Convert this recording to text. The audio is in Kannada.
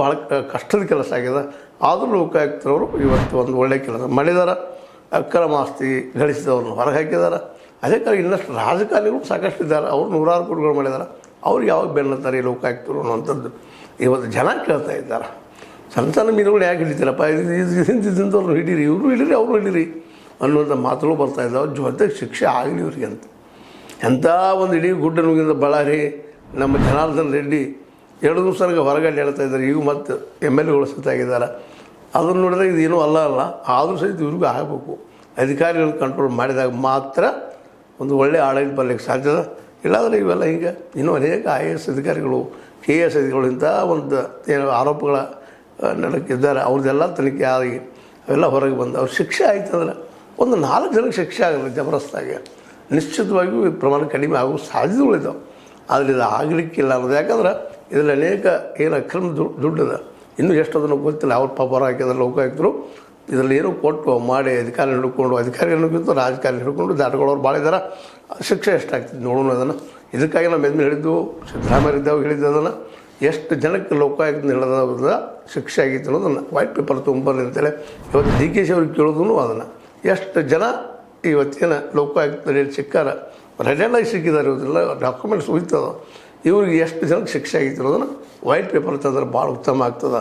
ಭಾಳ ಕಷ್ಟದ ಕೆಲಸ ಆಗ್ಯದ. ಆದರೂ ಲೋಕಾಯುಕ್ತರವರು ಇವತ್ತು ಒಂದು ಒಳ್ಳೆಯ ಕೆಲಸ ಮಾಡಿದಾರೆ. ಅಕ್ರಮ ಆಸ್ತಿ ಗಳಿಸಿದವ್ರನ್ನ ಹೊರಗೆ ಹಾಕಿದ್ದಾರೆ. ಅದೇ ಕಾರಣ ಇನ್ನಷ್ಟು ರಾಜಕಾರಣಿಗಳು ಸಾಕಷ್ಟು ಇದ್ದಾರೆ. ಅವರು ನೂರಾರು ಕೋಟಿಗಳು ಮಾಡಿದ್ದಾರೆ. ಅವ್ರು ಯಾವಾಗ ಬೆನ್ನತ್ತಾರೆ ಈ ಲೋಕಾಯುಕ್ತರು ಅನ್ನುವಂಥದ್ದು ಇವತ್ತು ಜನ ಕೇಳ್ತಾ ಇದ್ದಾರೆ. ಸಣ್ಣ ಸಣ್ಣ ಮೀನುಗಳು ಯಾಕೆ ಹಿಡಿತೀರಪ್ಪ, ಇದು ಹಿಂದಿದ್ದವ್ರನ್ನ ಹಿಡೀರಿ, ಇವರು ಹಿಡೀರಿ ಅವರು ಹಿಡೀರಿ ಅನ್ನುವಂಥ ಮಾತುಗಳು ಬರ್ತಾ ಇದ್ದಾವೆ. ಜೊತೆಗೆ ಶಿಕ್ಷೆ ಆಗಲಿ ಇವರಿಗೆ ಅಂತ. ಎಂಥ ಒಂದು ಇಡೀ ಗುಡ್ಡ ನುಗ್ಗಿದ ಬಳ್ಳಾರಿ ನಮ್ಮ ಜನಾರ್ದನ್ ರೆಡ್ಡಿ 2 ದಿವಸಕ್ಕೆ ಹೊರಗಡೆ ಹೇಳ್ತಾ ಇದ್ದಾರೆ. ಈಗ ಮತ್ತು MLAಗಳು ಸತ್ತಾಗಿದ್ದಾರೆ. ಅದನ್ನು ನೋಡಿದ್ರೆ ಇದೇನೂ ಅಲ್ಲ ಆದರೂ ಸಹಿತ ಇವ್ರಿಗೂ ಆಗಬೇಕು. ಅಧಿಕಾರಿಗಳನ್ನ ಕಂಟ್ರೋಲ್ ಮಾಡಿದಾಗ ಮಾತ್ರ ಒಂದು ಒಳ್ಳೆಯ ಆಡಳಿತ ಬರಲಿಕ್ಕೆ ಸಾಧ್ಯದ. ಇಲ್ಲಾಂದರೆ ಇವೆಲ್ಲ ಹಿಂಗೆ ಇನ್ನೂ ಅನೇಕ IAS ಅಧಿಕಾರಿಗಳು KS ಅಧಿಕಾರಿಗಳು ಇಂಥ ಒಂದು ಏನು ಆರೋಪಗಳ ನಡೆಕಿದ್ದಾರೆ. ಅವ್ರದ್ದೆಲ್ಲ ತನಿಖೆ ಆಗಿ ಅವೆಲ್ಲ ಹೊರಗೆ ಬಂದು ಅವ್ರ ಶಿಕ್ಷೆ ಆಯ್ತು ಅಂದರೆ ಒಂದು 4 ಜನಕ್ಕೆ ಶಿಕ್ಷೆ ಆಗಲ್ಲ ಜಬರದಸ್ತಾಗಿ. ನಿಶ್ಚಿತವಾಗಿಯೂ ಈ ಪ್ರಮಾಣ ಕಡಿಮೆ ಆಗುವ ಸಾಧ್ಯತೆಗಳಿದ್ದಾವೆ. ಆದರೆ ಇದು ಆಗಲಿಕ್ಕಿಲ್ಲ ಅನ್ನೋದು. ಯಾಕಂದ್ರೆ ಇದರಲ್ಲಿ ಅನೇಕ ಏನು ಅಕ್ರಮ ದುಡ್ಡಿದೆ. ಇನ್ನೂ ಎಷ್ಟು ಅದನ್ನು ಗೊತ್ತಿಲ್ಲ. ಅವ್ರ ಪಾಪರ ಹಾಕಿದ್ರೆ ಲೋಕಾಯುಕ್ತರು ಇದರಲ್ಲಿ ಏನೋ ಕೊಟ್ಟು ಮಾಡಿ ಅಧಿಕಾರಿ ಹಿಡ್ಕೊಂಡು ಅಧಿಕಾರಿಗಳಿಗಿಂತ ರಾಜಕಾರಣ ಹಿಡ್ಕೊಂಡು ದಾಟಗಳವ್ರು ಭಾಳ ಇದ್ದಾರೆ. ಶಿಕ್ಷೆ ಎಷ್ಟಾಗ್ತದೆ ನೋಡೋಣ ಅದನ್ನು. ಇದಕ್ಕಾಗಿ ನಾವು ಮೆದ್ದು ಹೇಳಿದ್ದು ಸಿದ್ದರಾಮಯ್ಯ ಇದ್ದಾವೆ ಹೇಳಿದ್ದು ಅದನ್ನು ಎಷ್ಟು ಜನಕ್ಕೆ ಲೋಕಾಯುಕ್ತ ಹಿಡಿದ ಶಿಕ್ಷೆ ಆಗಿತ್ತು ಅನ್ನೋದನ್ನು ವೈಟ್ ಪೇಪರ್ ತೊಗೊಂಬರ್ಲಿ ಅಂತೇಳಿ ಇವತ್ತು DKC ಅವ್ರಿಗೆ ಕೇಳೋದು ಅದನ್ನು. ಎಷ್ಟು ಜನ ಇವತ್ತೇನು ಲೋಕಾಯುಕ್ತದಲ್ಲಿ ಸಿಕ್ಕಾರ ರೆಡೆಲ್ಲ ಸಿಕ್ಕಿದ್ದಾರೆ. ಇವತ್ತೆಲ್ಲ ಡಾಕ್ಯುಮೆಂಟ್ಸ್ ಹೋಗ್ತದೆ. ಇವ್ರಿಗೆ ಎಷ್ಟು ಜನಕ್ಕೆ ಶಿಕ್ಷೆ ಆಗಿತ್ತು ಅನ್ನೋದನ್ನು ವೈಟ್ ಪೇಪರ್ ತಂದ್ರೆ ಭಾಳ ಉತ್ತಮ ಆಗ್ತದೆ.